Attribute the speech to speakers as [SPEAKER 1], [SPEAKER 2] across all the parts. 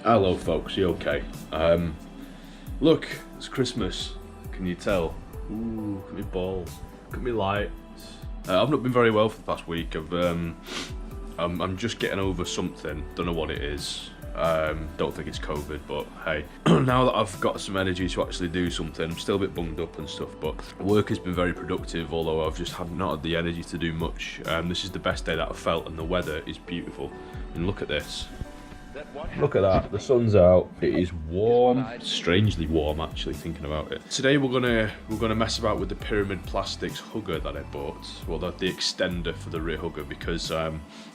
[SPEAKER 1] Hello folks, you okay? Look, it's Christmas. Can you tell? Ooh, look at me balls. Look at me lights. I've not been very well for the past week. I'm just getting over something. Don't know what it is. Don't think it's COVID, but hey. Now that I've got some energy to actually do something, I'm still a bit bunged up and stuff, but work has been very productive, although I've just not had the energy to do much. This is the best day that I've felt, and the weather is beautiful. And look at this. Look at that, the sun's out, it is warm, strangely warm actually, thinking about it. Today we're gonna mess about with the Pyramid Plastics hugger that I bought, well the extender for the rear hugger, because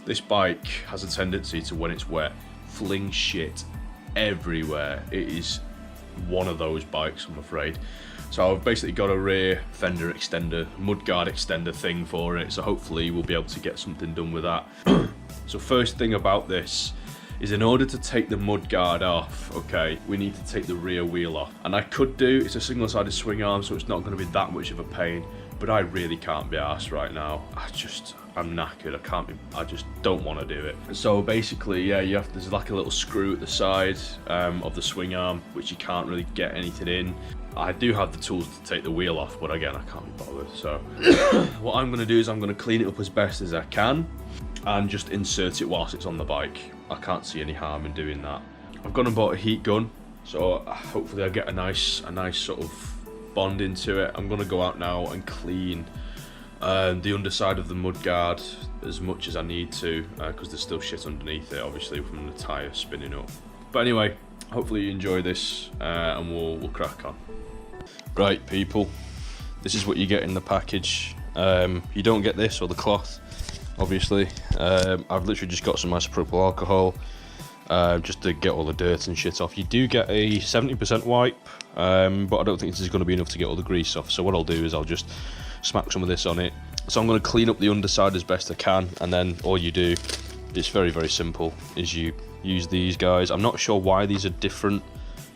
[SPEAKER 1] this bike has a tendency to, when it's wet, fling shit everywhere. It is one of those bikes, I'm afraid. So I've basically got a rear fender extender, Mudguard extender thing for it, so hopefully we'll be able to get something done with that. So first thing about this is, in order to take the mudguard off, okay, we need to take the rear wheel off. And I could do, it's a single-sided swing arm, so it's not going to be that much of a pain, but I really can't be arsed right now. I'm knackered, I just don't want to do it. So basically, yeah, there's like a little screw at the side of the swing arm, which you can't really get anything in. I do have the tools to take the wheel off, but again, I can't be bothered. So what I'm going to do is I'm going to clean it up as best as I can and just insert it whilst it's on the bike. I can't see any harm in doing that. I've gone and bought a heat gun, so hopefully I get a nice sort of bond into it. I'm gonna go out now and clean the underside of the mudguard as much as I need to, because there's still shit underneath it, obviously from the tyre spinning up. But anyway, hopefully you enjoy this, and we'll crack on. Right, people, this is what you get in the package. You don't get this or the cloth, obviously. I've literally just got some isopropyl alcohol just to get all the dirt and shit off. You do get a 70% wipe, but I don't think this is going to be enough to get all the grease off. So what I'll do is I'll just smack some of this on it. So I'm going to clean up the underside as best I can, and then all you do, it's very, very simple, is you use these guys. I'm not sure why these are different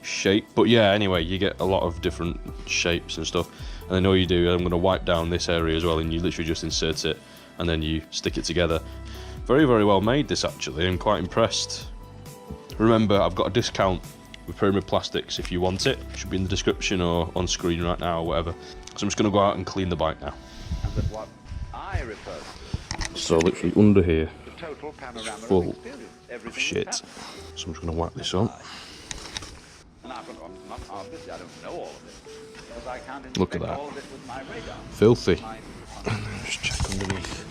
[SPEAKER 1] shape, but yeah, anyway, you get a lot of different shapes and stuff. And then all you do, I'm going to wipe down this area as well, and you literally just insert it and then you stick it together. Very, very well made, this actually. I'm quite impressed. Remember, I've got a discount with Pyramid Plastics if you want it. It should be in the description or on screen right now or whatever. So I'm just going to go out and clean the bike now. So literally under here, it's full of shit. So I'm just going to wipe this on. Look at that. Filthy. Just check underneath,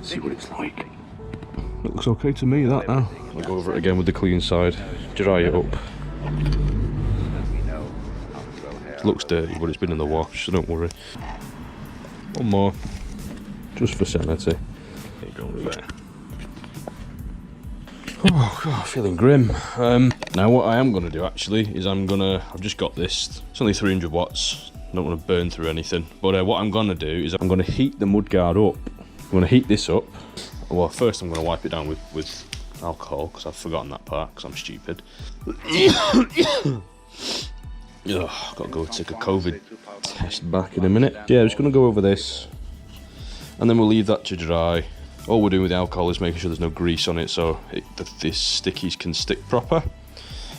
[SPEAKER 1] see what it's like. It looks okay to me, that now. I'll go over it again with the clean side, dry it up. It looks dirty, but it's been in the wash, so don't worry. One more, just for sanity. There you go, there. Oh god, feeling grim. Now what I am going to do actually is I've just got this, it's only 300 watts. Don't want to burn through anything, but what I'm going to do is I'm going to heat the mudguard up. I'm going to heat this up. Well, first I'm going to wipe it down with alcohol, because I've forgotten that part, because I'm stupid. Ugh, got to go take a COVID test back in a minute. Yeah, I'm just going to go over this, and then we'll leave that to dry. All we're doing with the alcohol is making sure there's no grease on it, so this stickies can stick proper.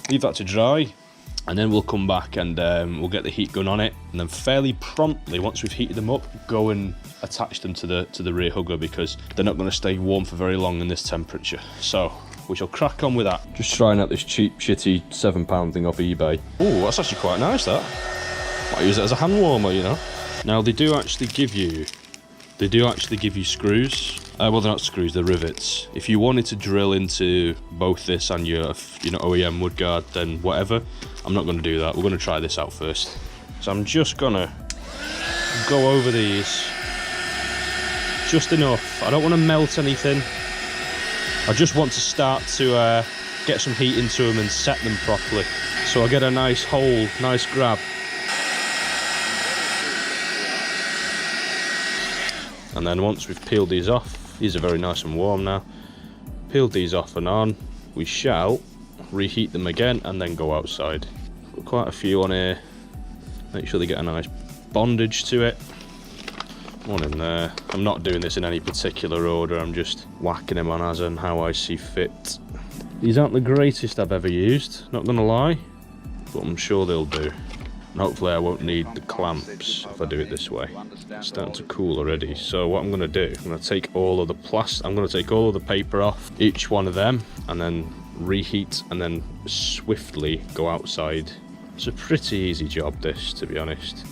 [SPEAKER 1] Leave that to dry. And then we'll come back and we'll get the heat gun on it, and then fairly promptly, once we've heated them up, go and attach them to the rear hugger, because they're not going to stay warm for very long in this temperature. So we shall crack on with that. Just trying out this cheap, shitty £7 thing off eBay. Oh, that's actually quite nice, that. Might use it as a hand warmer, you know. Now they do actually give you screws. Well, they're not screws, they're rivets. If you wanted to drill into both this and your OEM mudguard, then whatever. I'm not going to do that. We're going to try this out first. So I'm just going to go over these just enough. I don't want to melt anything. I just want to start to get some heat into them and set them properly, so I get a nice hold, nice grab. And then once we've peeled these off, these are very nice and warm now, peeled these off and on, we shall reheat them again and then go outside. Put quite a few on here, make sure they get a nice bondage to it. One in there. I'm not doing this in any particular order, I'm just whacking them on as and how I see fit. These aren't the greatest I've ever used, not gonna lie, but I'm sure they'll do. And hopefully I won't need the clamps if I do it this way. It's starting to cool already. So what I'm gonna do, I'm gonna take all of the paper off each one of them and then reheat and then swiftly go outside. It's a pretty easy job this, to be honest.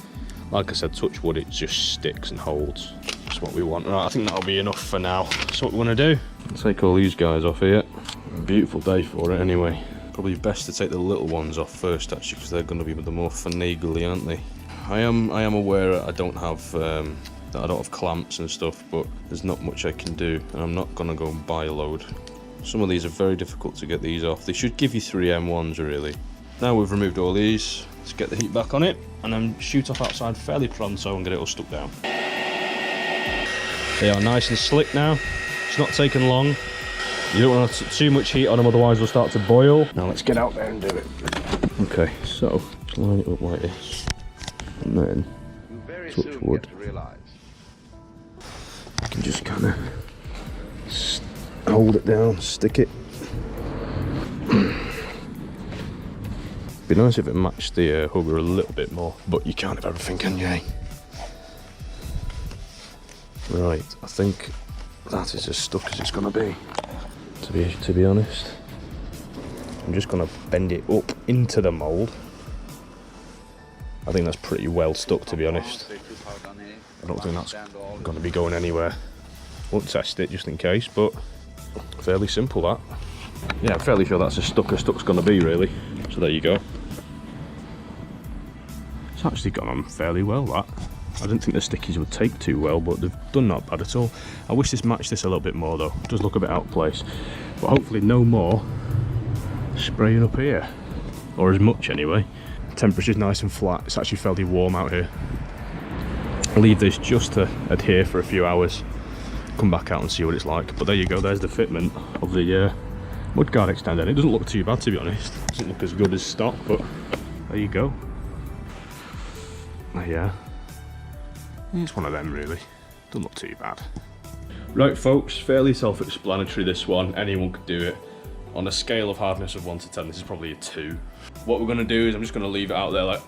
[SPEAKER 1] Like I said, touch wood, it just sticks and holds. That's what we want. Right, I think that'll be enough for now. So what we're gonna do, take all these guys off here. Beautiful day for it anyway. Probably best to take the little ones off first actually, because they're going to be the more finagly, aren't they? I am aware I don't have clamps and stuff, but there's not much I can do, and I'm not going to go and buy a load. Some of these are very difficult to get these off. They should give you 3 M1s really. Now we've removed all these, let's get the heat back on it and then shoot off outside fairly pronto and get it all stuck down. They are nice and slick now. It's not taken long. You don't want to too much heat on them, otherwise they'll start to boil. Now let's get out there and do it. Okay, so just line it up like this, and then touch wood. You can just kind of hold it down, stick it. Be nice if it matched the hugger a little bit more, but you can't have everything, can you? Right, I think that is as stuck as it's gonna be. To be honest, I'm just gonna bend it up into the mould. I think that's pretty well stuck, to be honest. I don't think that's gonna be going anywhere. Won't test it just in case, but fairly simple that. Yeah, I'm fairly sure that's as stuck's gonna be really. So there you go. It's actually gone on fairly well, that. I didn't think the stickies would take too well, but they've done not bad at all. I wish this matched this a little bit more though. It does look a bit out of place. But hopefully no more spraying up here. Or as much anyway. Temperature's nice and flat. It's actually fairly warm out here. I'll leave this just to adhere for a few hours. Come back out and see what it's like. But there you go, there's the fitment of the Mudguard extender. It doesn't look too bad, to be honest. It doesn't look as good as stock, but there you go. Yeah. It's one of them really, doesn't look too bad. Right folks, fairly self-explanatory this one, anyone could do it. On a scale of hardness of 1 to 10, this is probably a 2. What we're gonna do is I'm just gonna leave it out there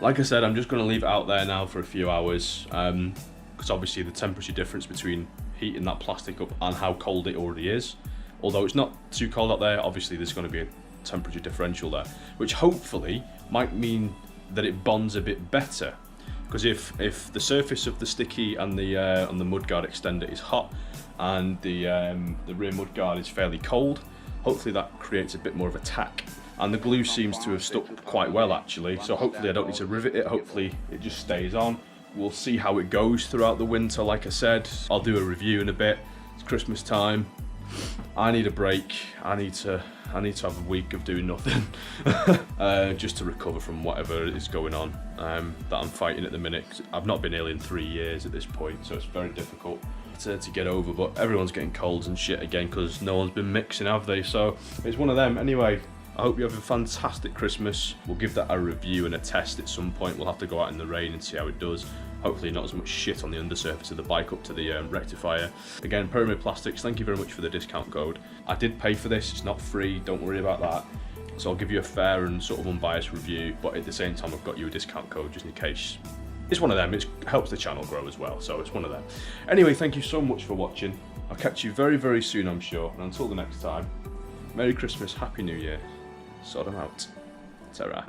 [SPEAKER 1] like I said, I'm just gonna leave it out there now for a few hours, because obviously the temperature difference between heating that plastic up and how cold it already is. Although it's not too cold out there, obviously there's gonna be a temperature differential there, which hopefully might mean that it bonds a bit better. Because if the surface of the sticky and the Mudguard extender is hot and the rear Mudguard is fairly cold, hopefully that creates a bit more of a tack. And the glue seems to have stuck quite well actually, so hopefully I don't need to rivet it, hopefully it just stays on. We'll see how it goes throughout the winter, like I said. I'll do a review in a bit. It's Christmas time. I need a break. I need to have a week of doing nothing just to recover from whatever is going on that I'm fighting at the minute. I've not been ill in 3 years at this point, so it's very difficult to get over, but everyone's getting colds and shit again because no one's been mixing, have they? So it's one of them. Anyway, I hope you have a fantastic Christmas. We'll give that a review and a test at some point. We'll have to go out in the rain and see how it does. Hopefully not as much shit on the undersurface of the bike up to the rectifier. Again, Pyramid Plastics, thank you very much for the discount code. I did pay for this, it's not free, don't worry about that. So I'll give you a fair and sort of unbiased review, but at the same time I've got you a discount code just in case. It's one of them, it helps the channel grow as well, so it's one of them. Anyway, thank you so much for watching. I'll catch you very, very soon, I'm sure. And until the next time, Merry Christmas, Happy New Year. Sort them out. Ta-ra.